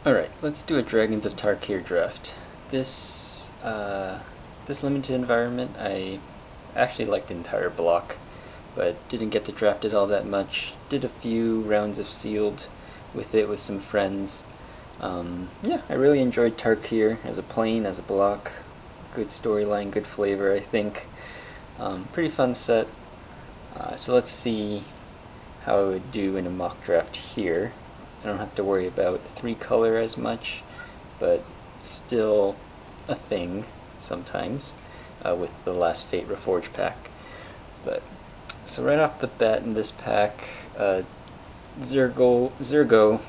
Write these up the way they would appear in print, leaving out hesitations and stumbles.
Alright, let's do a Dragons of Tarkir draft. This limited environment, I actually liked the entire block, but didn't get to draft it all that much. Did a few rounds of sealed with it with some friends. Yeah, I really enjoyed Tarkir as a plane, as a block. Good storyline, good flavor, I think. Pretty fun set. So let's see how I would do in a mock draft here. I don't have to worry about 3-color as much, but still a thing sometimes with the Last Fate Reforged pack. But so right off the bat in this pack, Zergo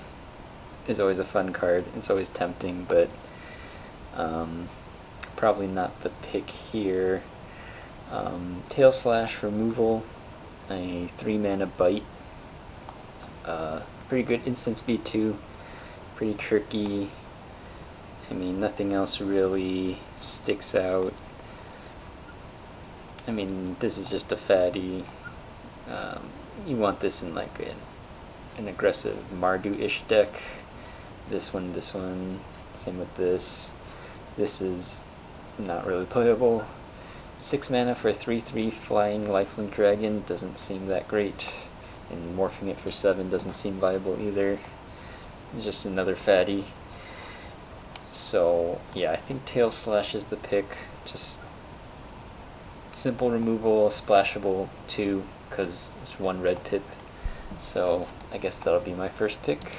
is always a fun card. It's always tempting, but probably not the pick here. Tail Slash removal, a 3-mana bite. Pretty good instant speed too. Pretty tricky. I mean, nothing else really sticks out. I mean, this is just a fatty. You want this in like an aggressive Mardu-ish deck. This one, same with this. This is not really playable. 6 mana for a 3/3 flying lifelink dragon doesn't seem that great, and morphing it for 7 doesn't seem viable either. It's just another fatty. So yeah, I think Tail Slash is the pick. Just simple removal, splashable 2, because it's 1 red pip. So I guess that'll be my first pick.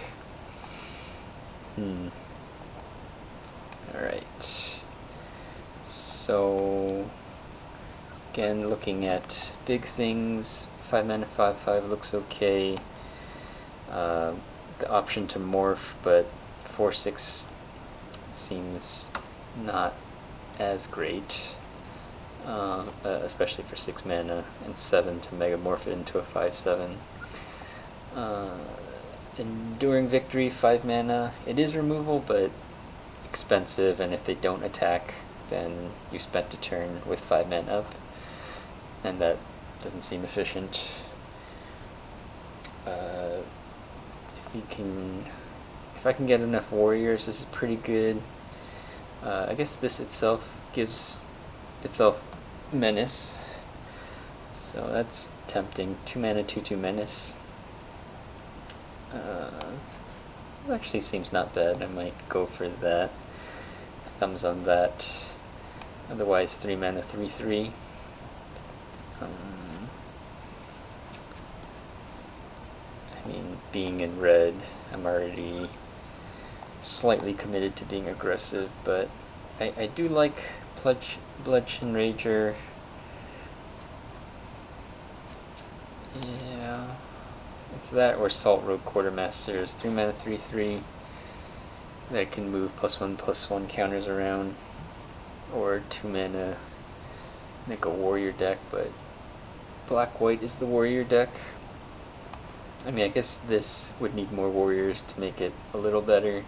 Alright. So again, looking at big things, 5 mana 5/5 looks okay. The option to morph, but 4/6 seems not as great, especially for 6 mana and 7 to megamorph it into a 5/7. Enduring Victory, 5 mana. It is removal, but expensive, and if they don't attack, then you spent a turn with 5 mana up, and that doesn't seem efficient. If I can get enough warriors, this is pretty good. I guess this itself gives itself menace, so that's tempting. 2 mana 2/2 menace. It actually seems not bad. I might go for that. Thumbs on that. Otherwise, 3 mana 3/3. I mean, being in red, I'm already slightly committed to being aggressive, but I do like Bludgeon Rager. Yeah, it's that or Salt Road Quartermasters. 3 mana 3/3 that can move +1/+1 counters around, or 2 mana make a warrior deck, but black-white is the warrior deck. I mean, I guess this would need more warriors to make it a little better.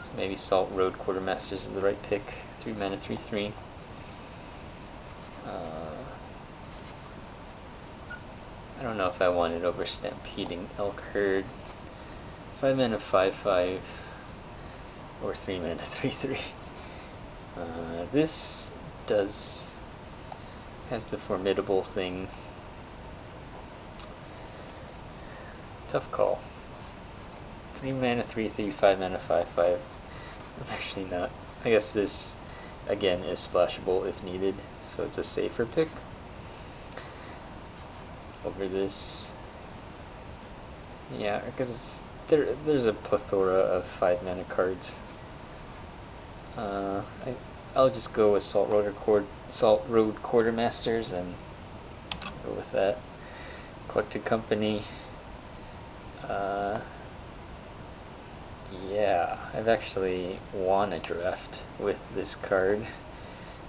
So maybe Salt Road Quartermasters is the right pick. 3 mana 3/3. I don't know if I want it over Stampeding Elk Herd. 5 mana 5/5 or 3 mana 3/3. This has the formidable thing. Tough call. 3 mana 3/3, 5 mana 5/5. I'm actually not. I guess this again is splashable if needed, so it's a safer pick over this. Yeah, because there's a plethora of 5 mana cards. I'll just go with Salt Road Quartermasters and go with that. Collected Company. Yeah, I've actually won a draft with this card,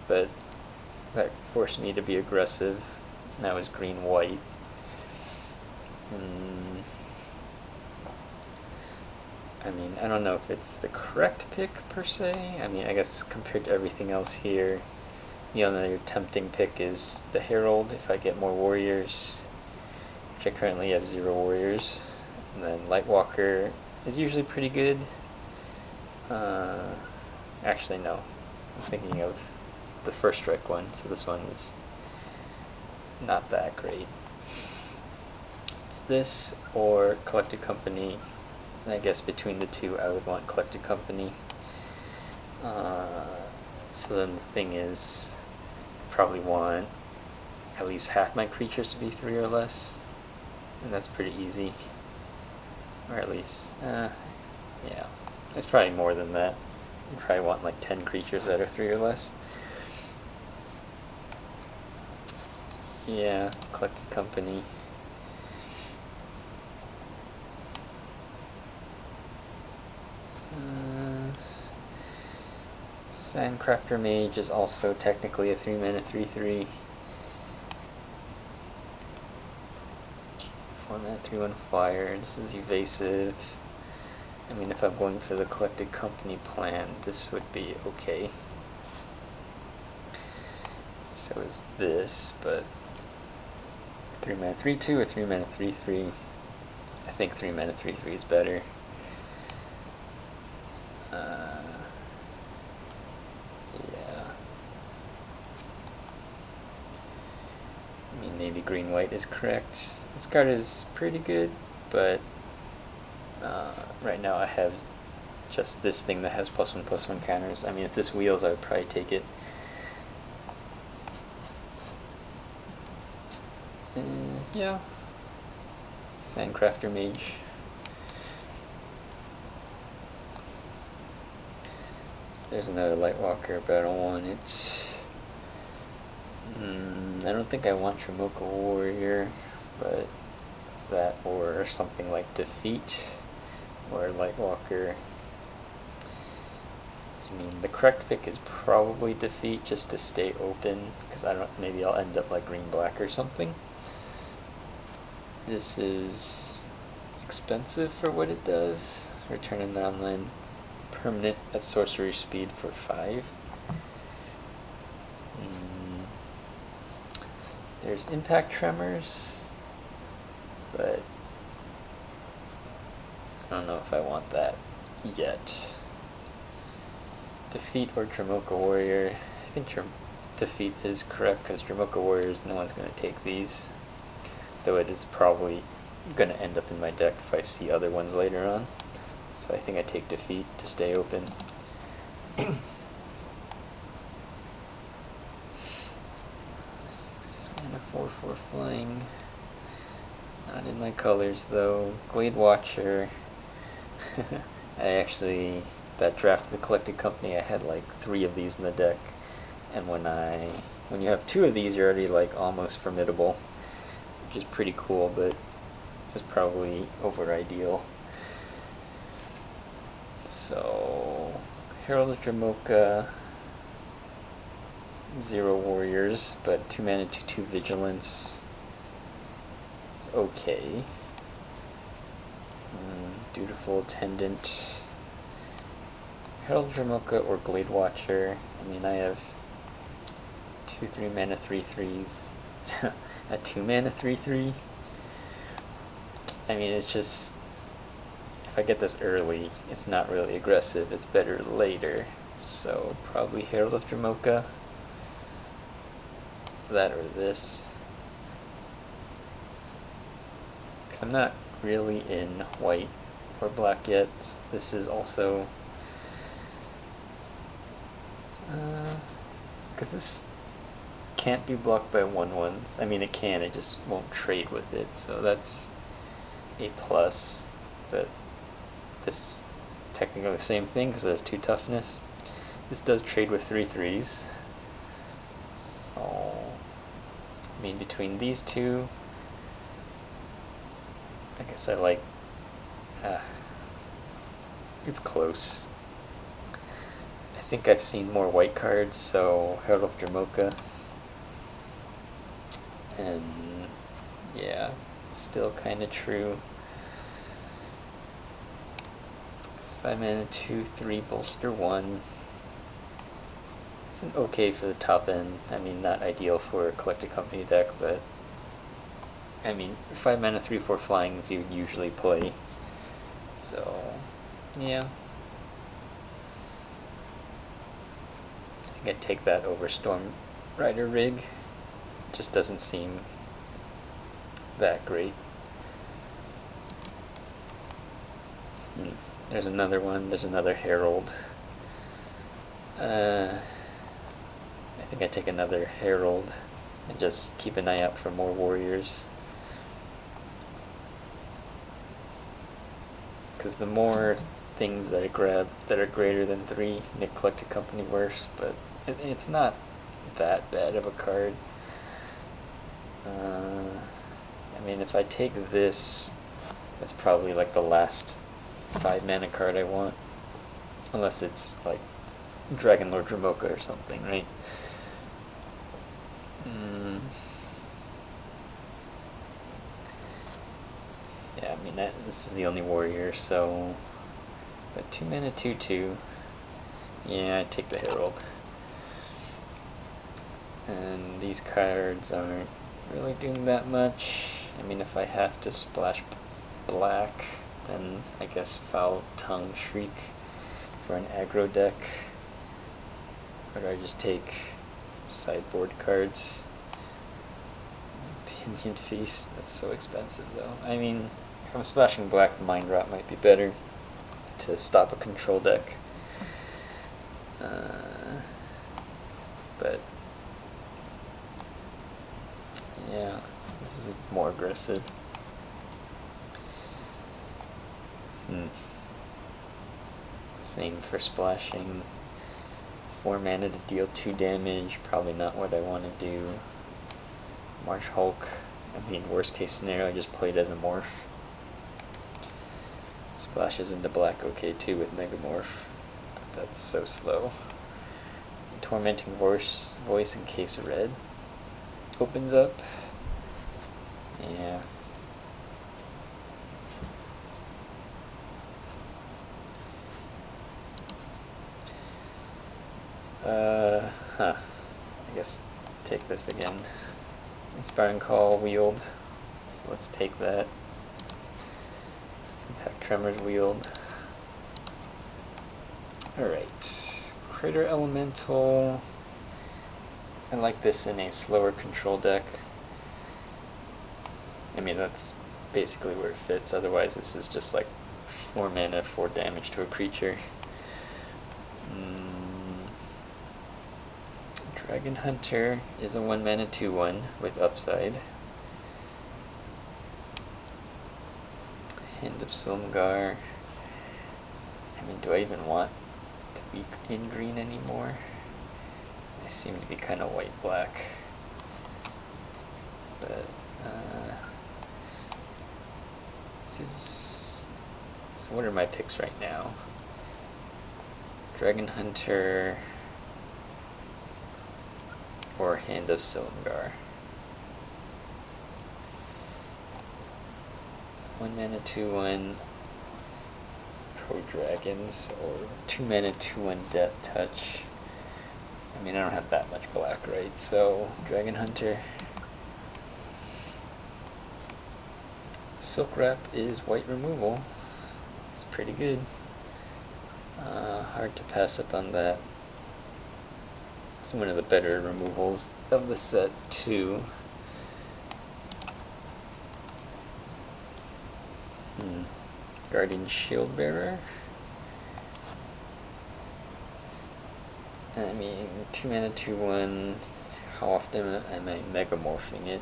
but that forced me to be aggressive, and that was green-white. I mean, I don't know if it's the correct pick per se. I mean, I guess compared to everything else here, the other tempting pick is the Herald if I get more warriors, which I currently have 0 warriors. And then Lightwalker is usually pretty good. Actually, no. I'm thinking of the first strike one, so this one was not that great. It's this or Collected Company. I guess between the two, I would want Collected Company. So then the thing is, I probably want at least half my creatures to be 3 or less, and that's pretty easy. Or at least, yeah, it's probably more than that. You probably want like 10 creatures that are 3 or less. Yeah, Collected Company. Sandcrafter Mage is also technically a 3-mana 3/3. 4-mana 3/1 fire. This is evasive. I mean, if I'm going for the Collected Company plan, this would be okay. So is this, but 3-mana 3/2 or 3-mana 3/3. I think 3-mana 3/3 is better. Maybe green-white is correct. This card is pretty good, but right now I have just this thing that has +1/+1 counters. I mean, if this wheels, I would probably take it. Yeah. Sandcrafter Mage. There's another Lightwalker, but I don't want it. I don't think I want Tramoka Warrior, but it's that or something like Defeat or Lightwalker. I mean, the correct pick is probably Defeat just to stay open, because I don't. Maybe I'll end up like green-black or something. This is expensive for what it does. Return an online permanent at sorcery speed for 5. There's Impact Tremors, but I don't know if I want that yet. Defeat or Tramoka Warrior. I think Defeat is correct, because Tramoka Warriors, no one's going to take these. Though it is probably going to end up in my deck if I see other ones later on. So I think I take Defeat to stay open. 6-mana 4/4 flying. Not in my colors though. Glade Watcher. That draft of the Collected Company, I had like 3 of these in the deck. And when you have 2 of these, you're already like almost formidable. Which is pretty cool, but it was probably over ideal. So, Herald of Dramoka, 0 warriors, but 2-mana 2/2 vigilance. It's okay. Dutiful Attendant. Herald of Dramoka or Glade Watcher. I mean, I have 2 3-mana 3/3s. A 2-mana 3/3. I mean, it's just, if I get this early, it's not really aggressive. It's better later. So probably Herald of Dramoka. It's that or this. Because I'm not really in white or black yet. So this is also, because this can't be blocked by 1/1s. I mean, it can, it just won't trade with it. So that's a plus. But this technically the same thing because it has 2 toughness. This does trade with 3/3s. So, I mean, between these two, I guess I like. It's close. I think I've seen more white cards, so Herald of Dramoka. And yeah, still kind of true. 5-mana 2/3 bolster 1. It's an okay for the top end. I mean, not ideal for a Collected Company deck, but I mean, 5-mana 3/4 flyings you would usually play. So, yeah. think I'd take that over Storm Rider Rig. Just doesn't seem that great. There's another one. There's another Herald. I think I take another Herald and just keep an eye out for more warriors. Because the more things that I grab that are greater than 3 make Collected Company worse, but it's not that bad of a card. I mean, if I take this, that's probably like the last 5 mana card I want. Unless it's like Dragon Lord Dramoka or something, right? Yeah, I mean, this is the only warrior, so... But 2 mana 2/2. Yeah, I take the Herald. And these cards aren't really doing that much. I mean, if I have to splash black, then I guess Foul Tongue Shriek for an aggro deck. Or do I just take sideboard cards? Pinion Feast, that's so expensive though. I mean, if I'm splashing black, Mind Rot might be better to stop a control deck. But yeah, this is more aggressive. Same for splashing. 4 mana to deal 2 damage, probably not what I want to do. Marsh Hulk, I mean, worst case scenario, I just play it as a morph. Splashes into black okay too with Megamorph, but that's so slow. Tormenting Voice in case red opens up. Yeah. I guess take this again. Inspiring Call, Wield. So let's take that. Impact Tremors, Wield. Alright. Crater Elemental. I like this in a slower control deck. I mean, that's basically where it fits. Otherwise, this is just like 4 mana, 4 damage to a creature. Dragon Hunter is a 1 mana 2/1 with upside. Hand of Silumgar. I mean, do I even want to be in green anymore? I seem to be kind of white-black. But, so what are my picks right now? Dragon Hunter or Hand of Silumgar. 1 mana 2/1 Pro Dragons or 2 mana 2/1 Death Touch. I mean, I don't have that much black, right? So, Dragon Hunter. Silk Wrap is white removal. It's pretty good. Hard to pass up on that. It's one of the better removals of the set, too. Guardian Shield Bearer. I mean, 2 mana 2/1. How often am I megamorphing it?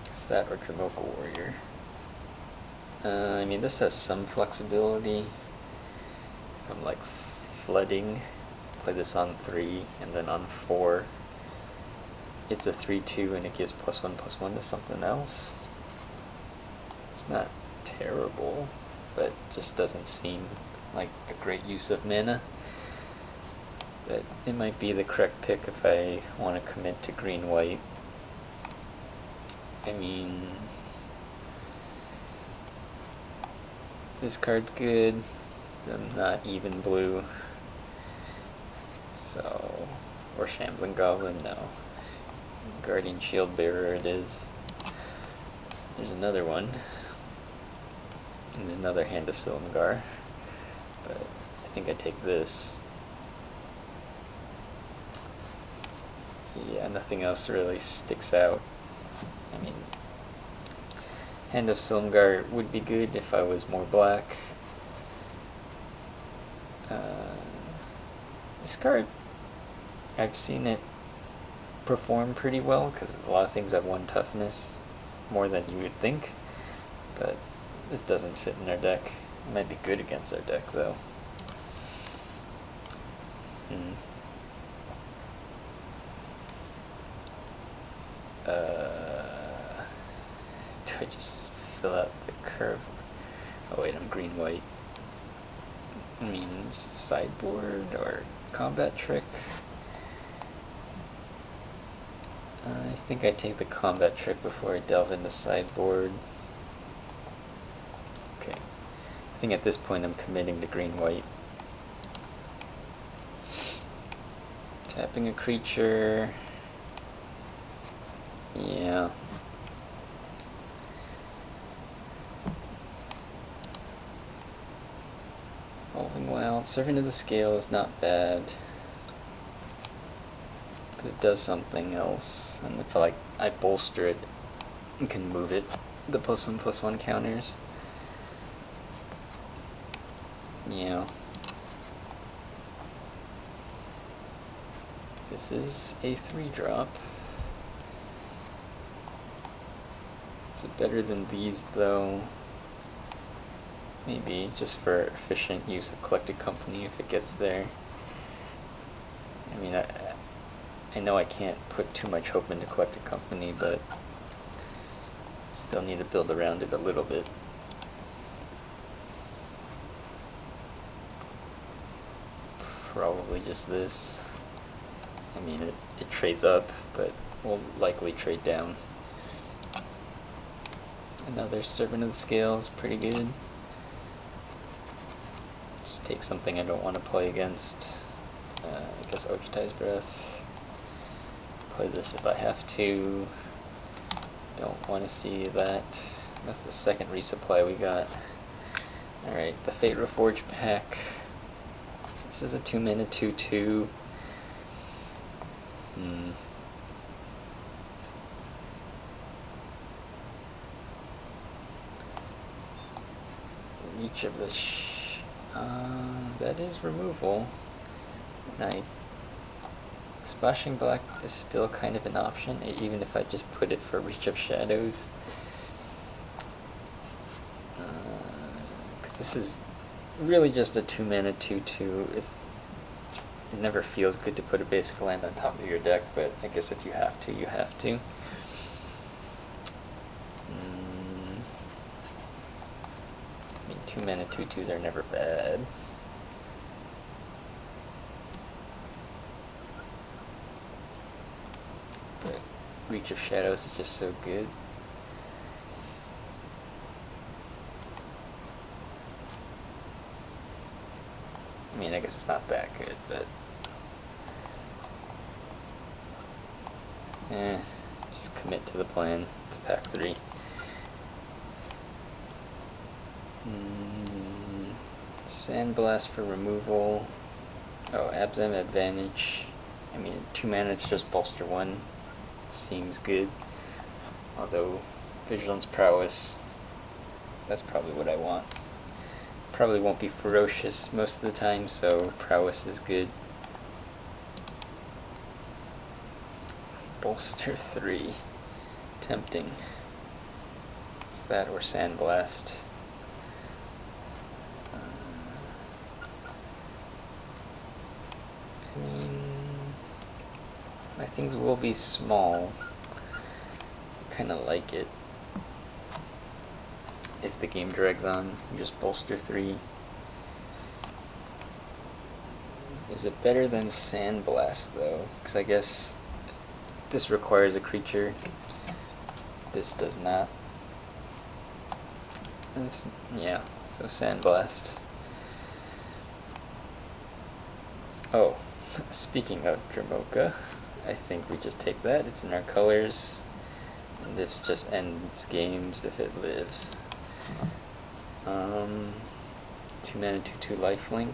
It's that or Dramoka Warrior. I mean, this has some flexibility. I'm like flooding. Play this on 3 and then on 4. It's a 3/2 and it gives +1/+1 to something else. It's not terrible, but just doesn't seem like a great use of mana. But it might be the correct pick if I want to commit to green-white. I mean, this card's good. I'm not even blue. So, or Shambling Goblin, no. Guardian Shield Bearer it is. There's another one. And another Hand of Silumgar. But I think I take this. Yeah, nothing else really sticks out. I mean, Hand of Silumgar would be good if I was more black. This card, I've seen it perform pretty well because a lot of things have 1 toughness, more than you would think, but this doesn't fit in our deck. It might be good against our deck though. Do I just fill out the curve? Oh wait, I'm green-white. I mean, sideboard or combat trick? I think I take the combat trick before I delve into sideboard. Okay. I think at this point I'm committing to green-white. Tapping a creature. Yeah. Evolving Wild. Servant of the Scale is not bad. Because it does something else. And if I bolster it, I can move it. The +1/+1 counters. Yeah. This is a 3-drop. Is it better than these though? Maybe, just for efficient use of Collected Company if it gets there. I mean, I know I can't put too much hope into Collected Company, but still need to build around it a little bit. Probably just this. I mean, it trades up, but will likely trade down. Another Servant of the Scales, pretty good. Just take something I don't want to play against. I guess Ochitai's Breath. Play this if I have to. Don't want to see that. That's the second resupply we got. Alright, the Fate Reforged pack. This is a 2-mana 2/2. Reach of the that is removal. Splashing Black is still kind of an option, even if I just put it for Reach of Shadows. Because this is really just a 2-mana 2/2. It never feels good to put a basic land on top of your deck, but I guess if you have to, you have to. I mean, 2-mana 2/2s are never bad. But Reach of Shadows is just so good. I mean, I guess it's not that good, but just commit to the plan. It's pack 3. Sandblast for removal. Oh, Abzem advantage. I mean, 2 mana, it's just bolster 1. Seems good. Although, Vigilance Prowess, that's probably what I want. Probably won't be ferocious most of the time, so Prowess is good. Bolster 3. Tempting. It's that or Sandblast. I mean, my things will be small. I kind of like it. If the game drags on, you just bolster 3. Is it better than Sandblast though? Because I guess this requires a creature. This does not. Yeah, so Sandblast. Oh, speaking of Dramoka, I think we just take that. It's in our colors. And this just ends games if it lives. 2 mana 2/2 lifelink.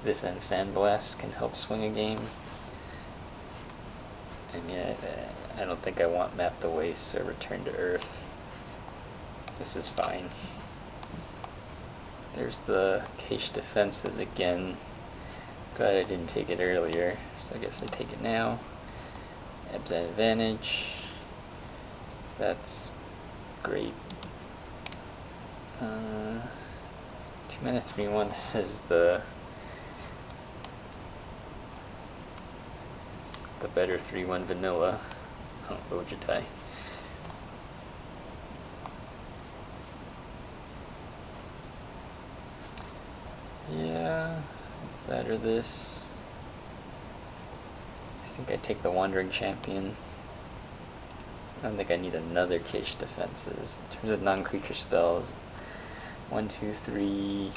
this and Sandblast can help swing a game. I mean, I don't think I want Map the Waste or Return to Earth. This is fine. There's the Cache Defenses again. Glad I didn't take it earlier, so I guess I take it now. Ebbs and Advantage. That's great. 2 mana 3/1. This is the better 3/1 vanilla. Oh, Ojitai. Yeah, it's that or this. I think I take the Wandering Champion. I don't think I need another Cache Defenses. In terms of non-creature spells, 1, 2, 3,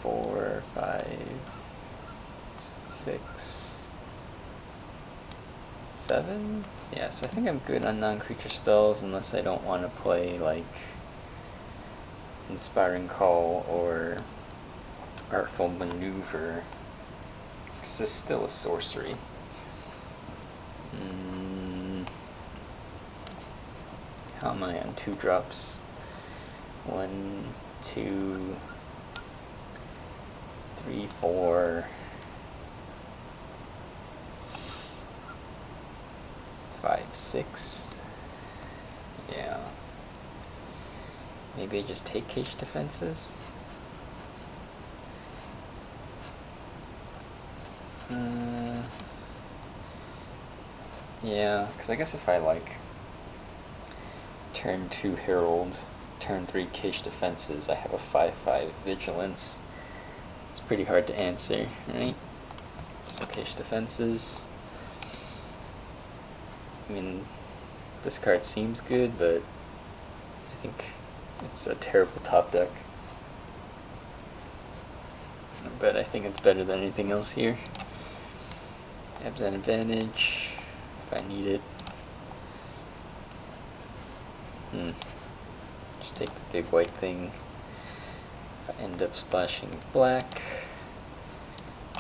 4, 5, 6, 7? Yeah, so I think I'm good on non-creature spells unless I don't want to play like Inspiring Call or Artful Maneuver, because this is still a sorcery. How am I on 2 drops? 1, 2, 3, 4, 5, 6. Yeah. Maybe I just take Cache Defenses? Yeah, because I guess if I like turn 2 Herald, turn 3 Cache Defenses, I have a 5/5 Vigilance. It's pretty hard to answer, right? So Cache Defenses. I mean, this card seems good, but I think it's a terrible top deck. But I think it's better than anything else here. Ebbs and Advantage, if I need it. Just take the big white thing. If I end up splashing black,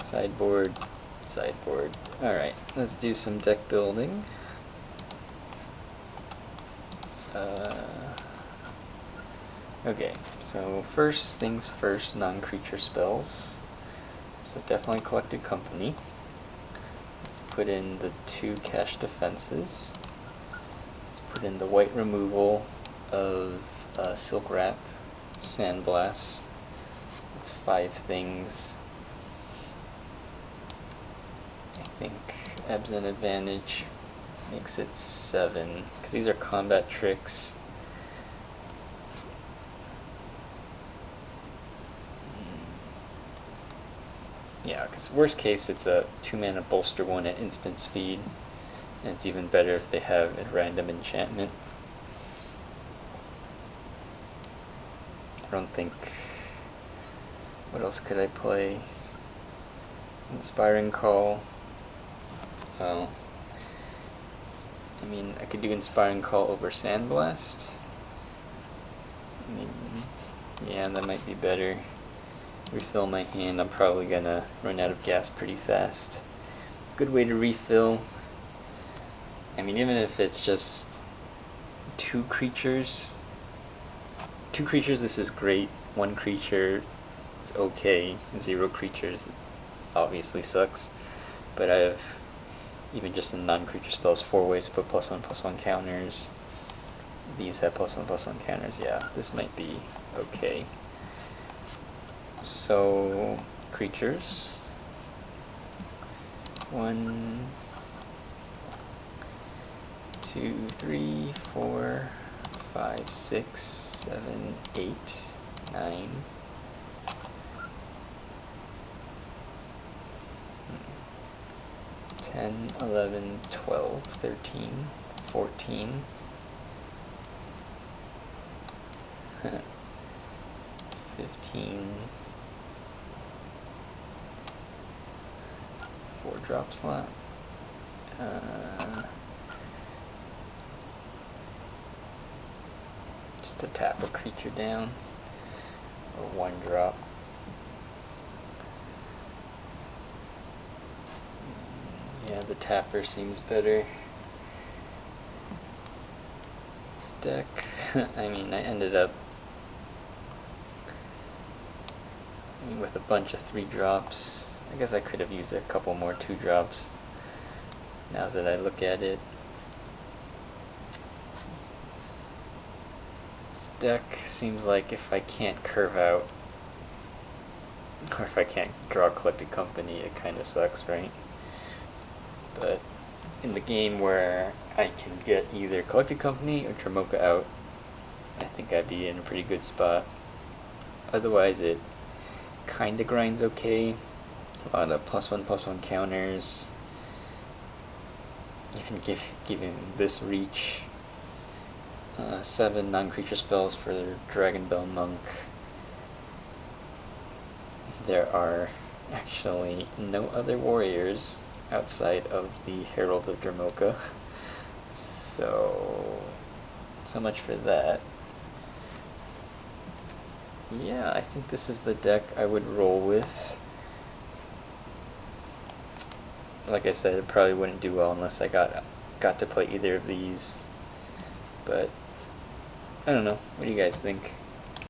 sideboard, sideboard. Alright, let's do some deck building. Okay, so first things first, non-creature spells. So definitely Collected Company. Let's put in the 2 Cache Defenses. Let's put in the white removal of Silk Wrap, Sandblast. That's 5 things. I think Ebbs and Advantage makes it 7, because these are combat tricks. Yeah, because worst case it's a 2 mana bolster 1 at instant speed, and it's even better if they have a random enchantment. I don't think... What else could I play? Inspiring Call. Oh. I mean, I could do Inspiring Call over Sandblast. I mean, yeah, that might be better. Refill my hand. I'm probably gonna run out of gas pretty fast. Good way to refill. I mean, even if it's just 2 creatures. 2 creatures, this is great. 1 creature, it's okay. 0 creatures, obviously sucks. But I have, even just in non-creature spells, 4 ways to put +1/+1 counters. These have +1/+1 counters. Yeah, this might be okay. So, creatures. 1, 2, 3, 4, 5, 6, 7, 8, 9. 10, 11, 12, 13, 14. 15. 4 drop slot. Just to tap a creature down. or 1-drop. Yeah, the tapper seems better. This deck, I mean, I ended up with a bunch of 3-drops. I guess I could have used a couple more 2-drops now that I look at it. This deck seems like if I can't curve out, or if I can't draw Collected Company, it kind of sucks, right? But in the game where I can get either Collected Company or Dramoka out, I think I'd be in a pretty good spot. Otherwise, it kind of grinds okay. A lot of +1/+1 counters. Even given this reach. 7 non-creature spells for Dragon Bell Monk. There are actually no other warriors outside of the Heralds of Dramoka. So much for that. Yeah, I think this is the deck I would roll with. Like I said, it probably wouldn't do well unless I got to play either of these. But I don't know. What do you guys think?